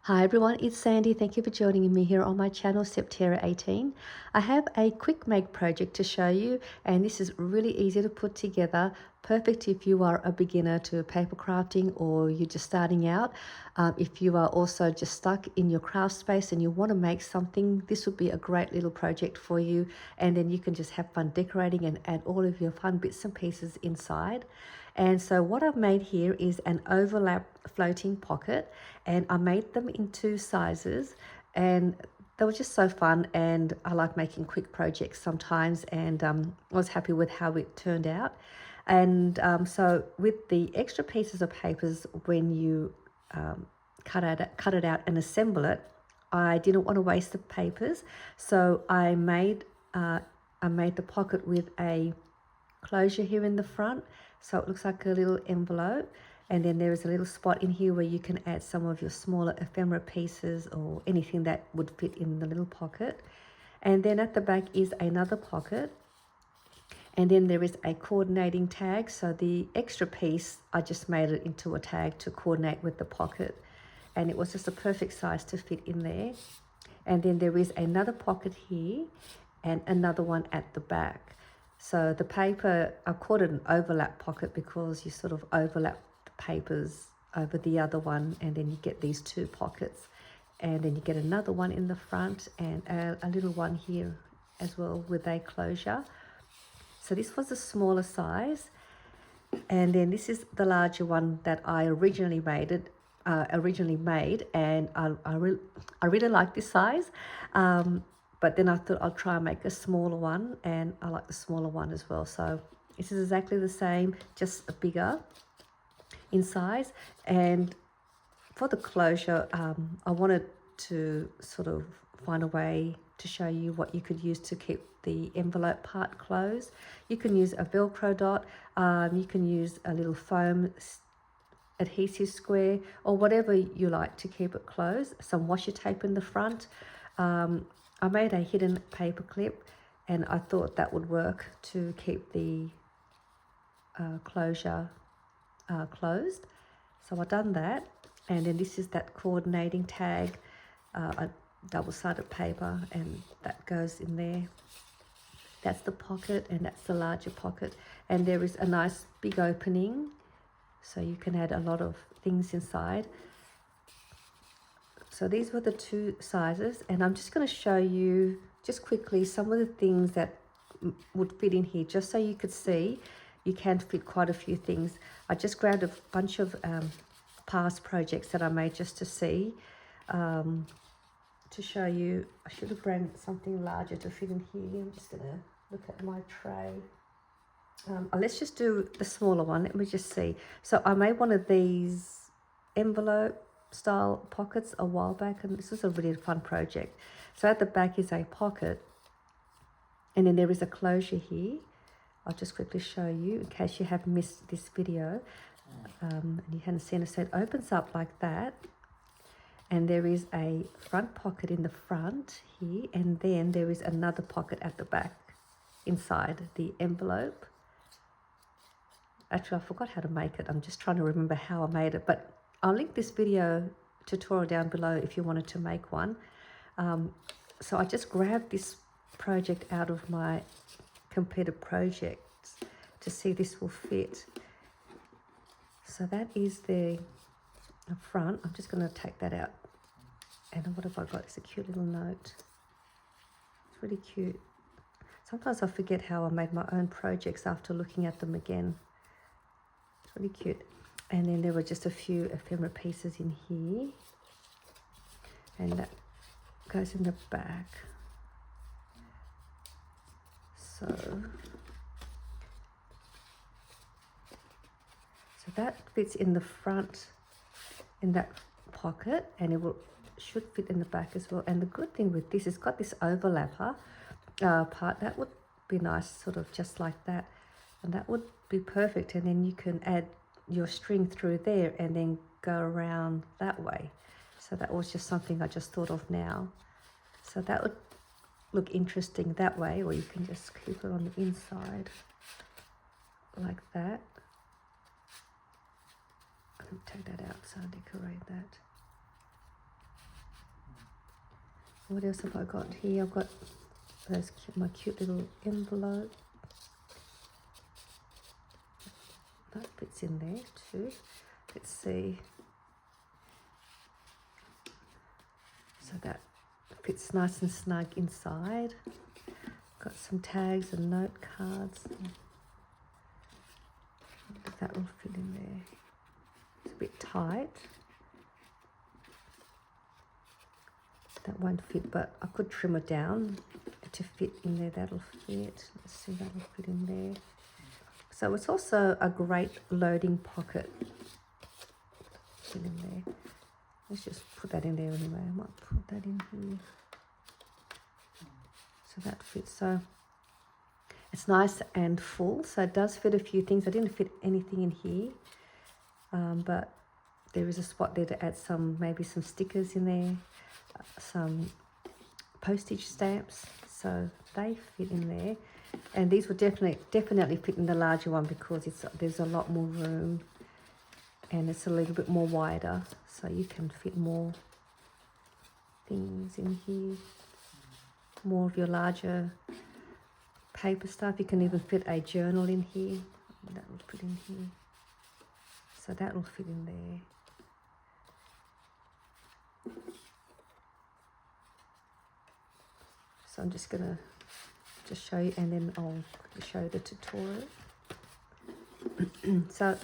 Hi everyone, it's Sandy. Thank you for joining me here on my channel Septera 18. I have a quick make project to show you, and this is really easy to put together. Perfect if you are a beginner to paper crafting or you're just starting out. If you are also just stuck in your craft space and you want to make something, this would be a great little project for you, and then you can just have fun decorating and add all of your fun bits and pieces inside. And so what I've made here is an overlap floating pocket, and I made them in two sizes, and they were just so fun, and I like making quick projects sometimes, and I was happy with how it turned out. And so with the extra pieces of papers, when you cut it out and assemble it, I didn't want to waste the papers, so I made the pocket with a closure here in the front, so it looks like a little envelope, and then there is a little spot in here where you can add some of your smaller ephemera pieces or anything that would fit in the little pocket. And then at the back is another pocket, and then there is a coordinating tag. So the extra piece, I just made it into a tag to coordinate with the pocket, and it was just a perfect size to fit in there. And then there is another pocket here and another one at the back. So the paper, I called it an overlap pocket because you sort of overlap the papers over the other one, and then you get these two pockets. And then you get another one in the front and a little one here as well with a closure. So this was a smaller size. And then this is the larger one that I originally made, and I really like this size. But then I thought I'll try and make a smaller one, and I like the smaller one as well. So this is exactly the same, just bigger in size. And for the closure, I wanted to sort of find a way to show you what you could use to keep the envelope part closed. You can use a Velcro dot, you can use a little foam adhesive square, or whatever you like to keep it closed. Some washi tape in the front. I made a hidden paper clip, and I thought that would work to keep the closure closed. So I've done that, and then this is that coordinating tag, a double-sided paper, and that goes in there. That's the pocket, and that's the larger pocket, and there is a nice big opening, so you can add a lot of things inside. So these were the two sizes, and I'm just going to show you just quickly some of the things that would fit in here, just so you could see you can fit quite a few things. I just grabbed a bunch of past projects that I made just to see, to show you. I should have grabbed something larger to fit in here. I'm just going to look at my tray. Let's just do the smaller one. Let me just see. So I made one of these envelope style pockets a while back, and this is a really fun project. So at the back is a pocket, and then there is a closure here. I'll just quickly show you in case you have missed this video, and you hadn't seen it. So it opens up like that, and there is a front pocket in the front here, and then there is another pocket at the back inside the envelope. Actually, I forgot how to make it. I'm just trying to remember how I made it, but I'll link this video tutorial down below if you wanted to make one. So I just grabbed this project out of my completed projects to see this will fit. So that is the front. I'm just going to take that out. And what have I got? It's a cute little note. It's really cute. Sometimes I forget how I made my own projects after looking at them again. It's really cute. And then there were just a few ephemera pieces in here, and that goes in the back. So that fits in the front in that pocket, and it should fit in the back as well. And the good thing with this, it's got this overlapper part that would be nice, sort of just like that, and that would be perfect. And then you can add your string through there and then go around that way. So that was just something I just thought of now. So that would look interesting that way, or you can just keep it on the inside like that. I'll take that out so I'll decorate that. What else have I got here? I've got those my cute little envelope. That fits in there too. Let's see. So that fits nice and snug inside. Got some tags and note cards. That will fit in there. It's a bit tight. That won't fit, but I could trim it down to fit in there. That'll fit. Let's see, that'll fit in there. So it's also a great loading pocket. Fit in there. Let's just put that in there anyway. I might put that in here. So that fits. So it's nice and full. So it does fit a few things. I didn't fit anything in here, but there is a spot there to add maybe some stickers in there, some postage stamps. So they fit in there. And these will definitely fit in the larger one because there's a lot more room and it's a little bit more wider, so you can fit more things in here, more of your larger paper stuff. You can even fit a journal in here. That will fit in here. So that will fit in there. So I'm just gonna show you, and then I'll show you the tutorial. So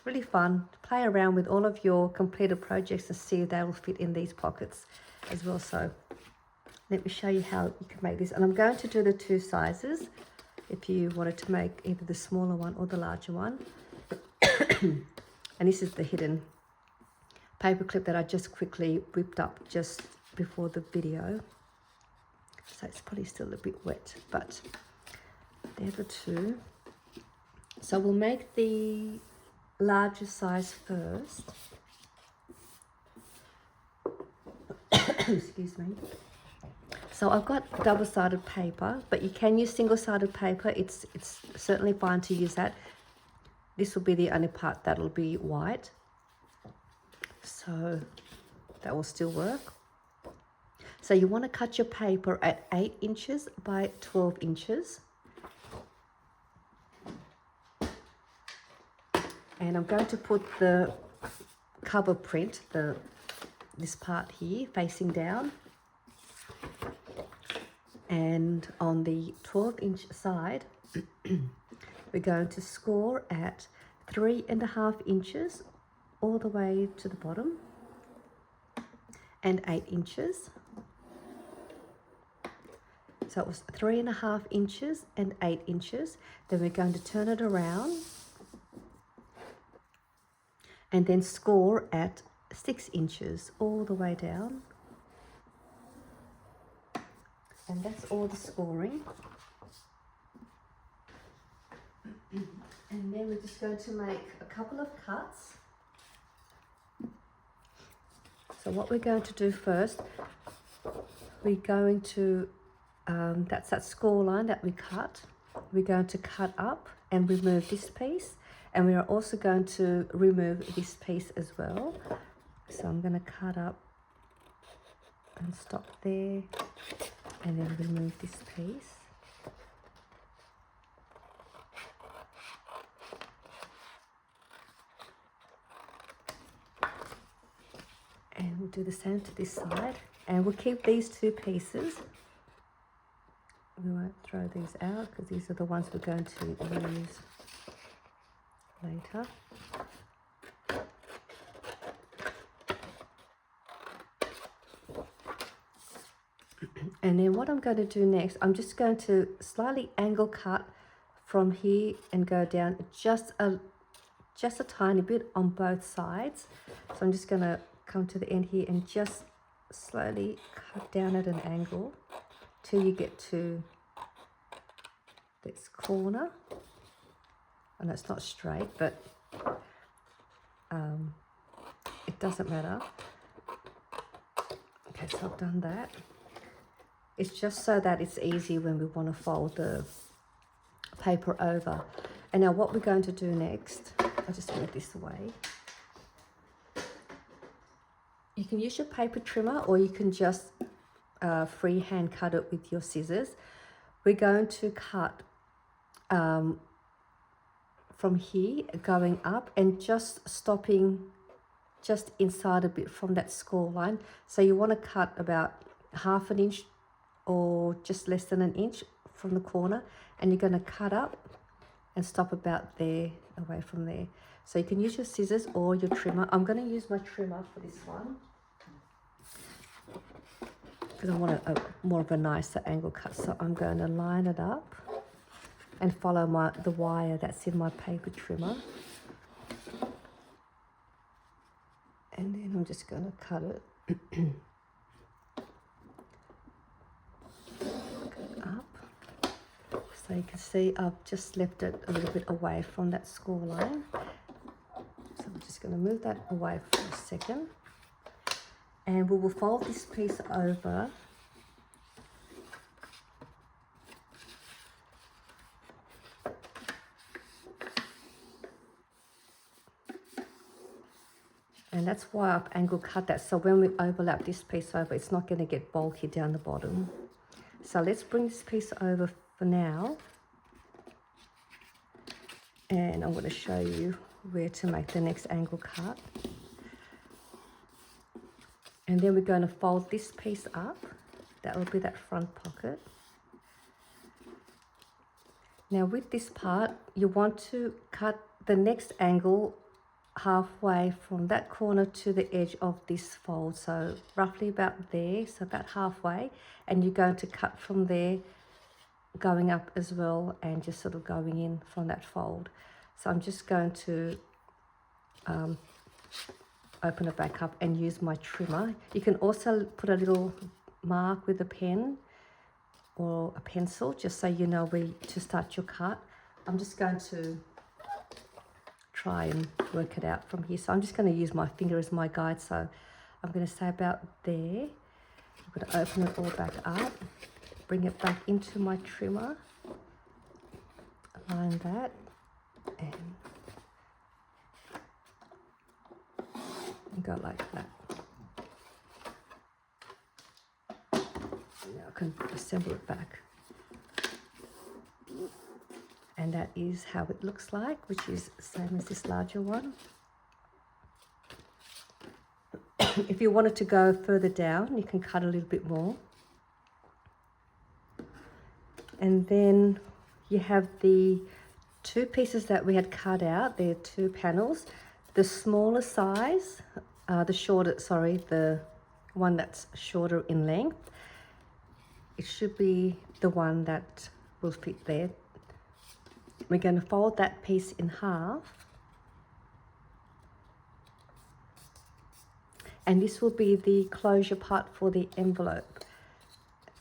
really fun to play around with all of your completed projects and see if they will fit in these pockets as well. So let me show you how you can make this, and I'm going to do the two sizes if you wanted to make either the smaller one or the larger one. And this is the hidden paper clip that I just quickly whipped up just before the video. So it's probably still a bit wet, but they're the two. So we'll make the larger size first. Excuse me. So I've got double-sided paper, but you can use single-sided paper. It's certainly fine to use that. This will be the only part that'll be white. So that will still work. So you want to cut your paper at 8 inches by 12 inches. And I'm going to put the cover print, this part here, facing down. And on the 12-inch side, we're going to score at 3.5 inches all the way to the bottom, and 8 inches. So it was 3.5 inches and 8 inches. Then we're going to turn it around and then score at 6 inches all the way down. And that's all the scoring. And then we're just going to make a couple of cuts. So what we're going to do first, we're going to, that's that score line that we cut. We're going to cut up and remove this piece. And we are also going to remove this piece as well. So I'm going to cut up and stop there, and then remove this piece. And we'll do the same to this side. And we'll keep these two pieces. We won't throw these out because these are the ones we're going to use later. And then what I'm going to do next, I'm just going to slightly angle cut from here and go down just a tiny bit on both sides. So I'm just going to come to the end here and just slowly cut down at an angle till you get to this corner. And it's not straight, but it doesn't matter. Okay, so I've done that. It's just so that it's easy when we want to fold the paper over. And now what we're going to do next, I'll just move this away. You can use your paper trimmer, or you can just freehand cut it with your scissors. We're going to cut from here going up and just stopping just inside a bit from that score line. So you want to cut about 1/2 inch or just less than 1 inch from the corner, and you're going to cut up and stop about there, away from there. So you can use your scissors or your trimmer. I'm going to use my trimmer for this one because I want a more of a nicer angle cut. So I'm going to line it up and follow the wire that's in my paper trimmer. And then I'm just going to cut it up. So you can see I've just left it a little bit away from that score line. So I'm just going to move that away for a second. And we will fold this piece over. And that's why I've angle cut that. So when we overlap this piece over, it's not going to get bulky down the bottom. So let's bring this piece over for now. And I'm going to show you where to make the next angle cut. And then we're going to fold this piece up. That will be that front pocket. Now with this part, you want to cut the next angle halfway from that corner to the edge of this fold, so roughly about there, so about halfway, and you're going to cut from there going up as well and just sort of going in from that fold. So I'm just going to open it back up and use my trimmer. You can also put a little mark with a pen or a pencil just so you know where to start your cut. I'm just going to try and work it out from here. So I'm just going to use my finger as my guide. So I'm going to say about there. I'm going to open it all back up, bring it back into my trimmer, align that, and go like that. Now I can assemble it back. And that is how it looks like, which is the same as this larger one. If you wanted to go further down, you can cut a little bit more. And then you have the two pieces that we had cut out. They're two panels. The smaller size, the one that's shorter in length, it should be the one that will fit there. We're going to fold that piece in half, and this will be the closure part for the envelope,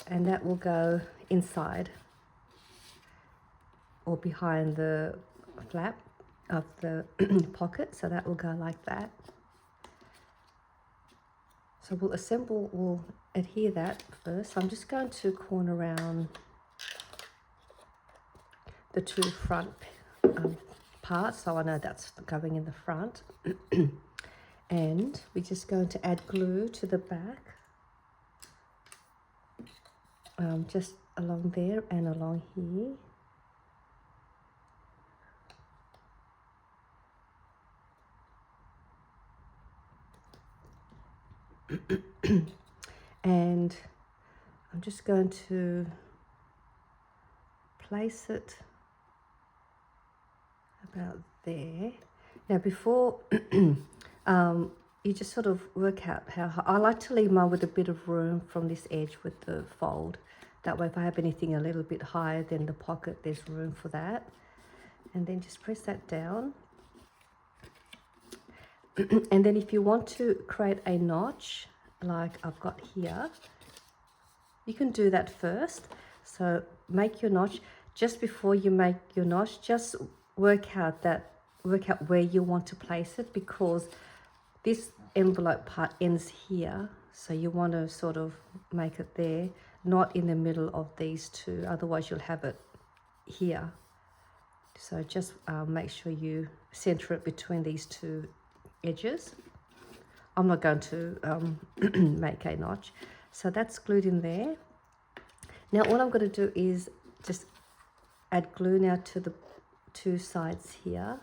and that will go inside or behind the flap of the pocket, so that will go like that. So we'll adhere that first. So I'm just going to corner around the two front parts, so I know that's going in the front. And we're just going to add glue to the back, just along there and along here. And I'm just going to place it about there. Now before you just sort of work out how high. I like to leave mine with a bit of room from this edge with the fold. That way if I have anything a little bit higher than the pocket, there's room for that. And then just press that down. And then if you want to create a notch like I've got here, you can do that first. So make your notch. Just before you make your notch, just work out where you want to place it, because this envelope part ends here, so you want to sort of make it there, not in the middle of these two, otherwise you'll have it here. So just make sure you center it between these two edges. I'm not going to make a notch. So that's glued in there. Now all I'm going to do is just add glue now to the two sides here.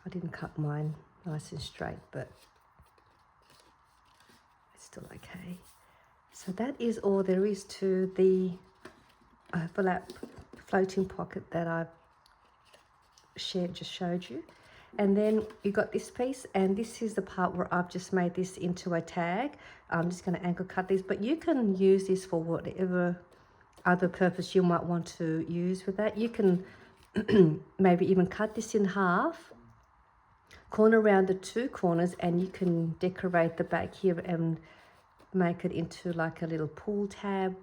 I didn't cut mine nice and straight, but it's still okay. So that is all there is to the overlap floating pocket that I've just showed you. And then you got this piece, and this is the part where I've just made this into a tag. I'm just going to angle cut these, but you can use this for whatever other purpose you might want to use with that. You can maybe even cut this in half, corner around the two corners, and you can decorate the back here and make it into like a little pull tab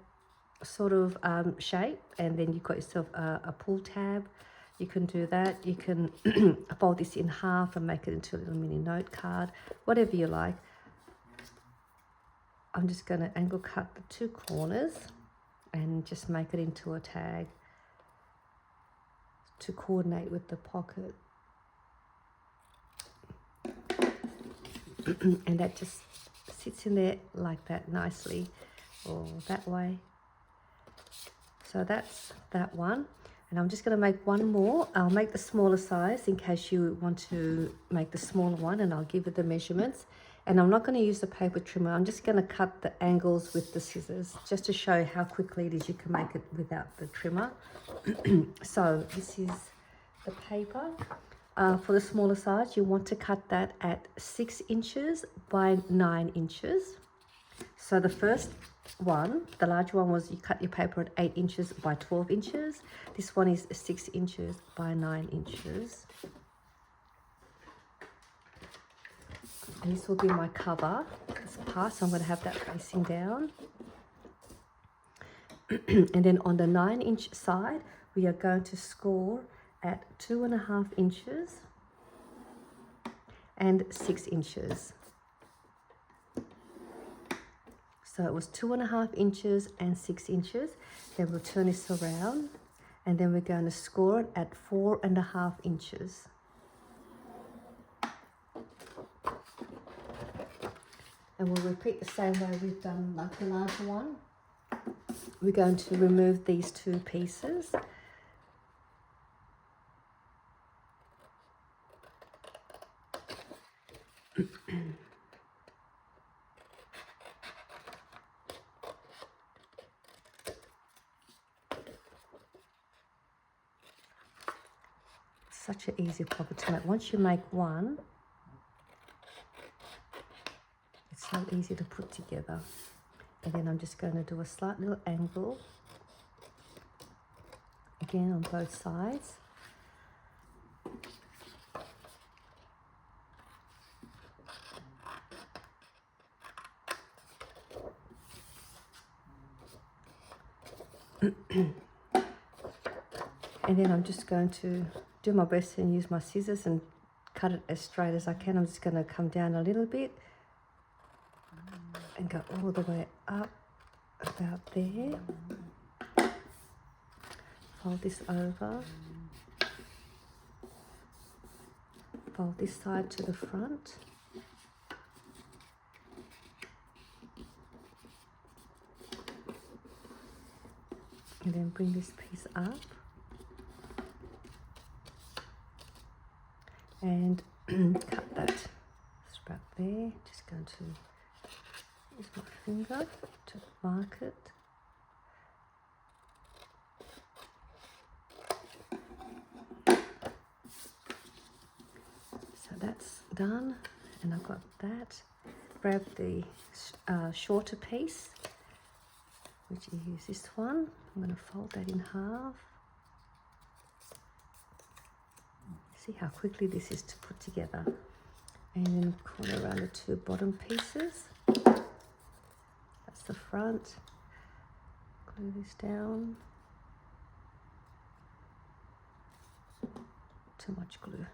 sort of shape, and then you've got yourself a pull tab. You can do that. You can fold this in half and make it into a little mini note card, whatever you like. I'm just going to angle cut the two corners and just make it into a tag to coordinate with the pocket. And that just sits in there like that nicely, or that way. So that's that one. And I'm just going to make one more. I'll make the smaller size in case you want to make the smaller one, and I'll give you the measurements. And I'm not going to use the paper trimmer. I'm just going to cut the angles with the scissors just to show how quickly it is you can make it without the trimmer. So this is the paper. For the smaller size, you want to cut that at 6 inches by 9 inches. So the first one, the large one, was you cut your paper at 8 inches by 12 inches. This one is 6 inches by 9 inches. And this will be my cover, this part, so I'm going to have that facing down. And then on the 9-inch side, we are going to score at 2.5 inches and 6 inches. So it was 2.5 inches and 6 inches. Then we'll turn this around, and then we're going to score it at 4.5 inches. And we'll repeat the same way we've done like the larger one. We're going to remove these two pieces. Such an easy pocket to make. Once you make one, it's so easy to put together. And then I'm just going to do a slight little angle again on both sides. And then I'm just going to do my best and use my scissors and cut it as straight as I can. I'm just going to come down a little bit and go all the way up about there. Fold this over. Fold this side to the front. And then bring this piece up. And cut that strap there. Just going to use my finger to mark it. So that's done, and I've got that. Grab the shorter piece, which is this one. I'm going to fold that in half. See how quickly this is to put together. And then corner around the two bottom pieces. That's the front. Glue this down. Too much glue.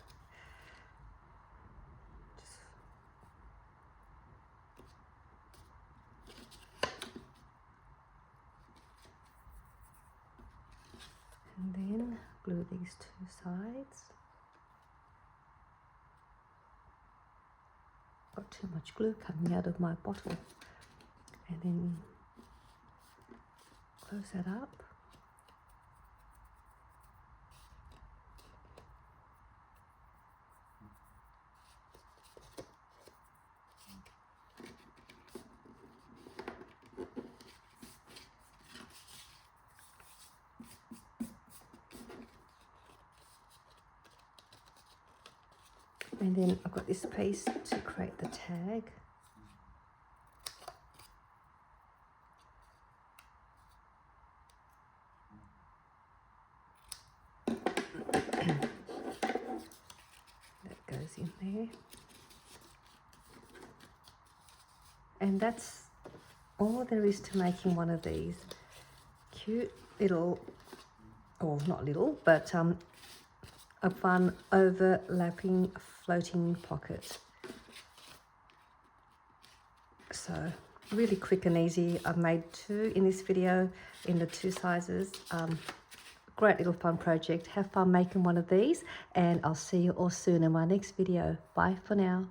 glue these two sides. Got too much glue coming out of my bottle. And then close that up. And then I've got this piece to create the tag. That goes in there. And that's all there is to making one of these cute little, or not little, but a fun overlapping floating pocket. So really quick and easy. I've made two in this video in the two sizes. Great little fun project. Have fun making one of these, and I'll see you all soon in my next video. Bye for now.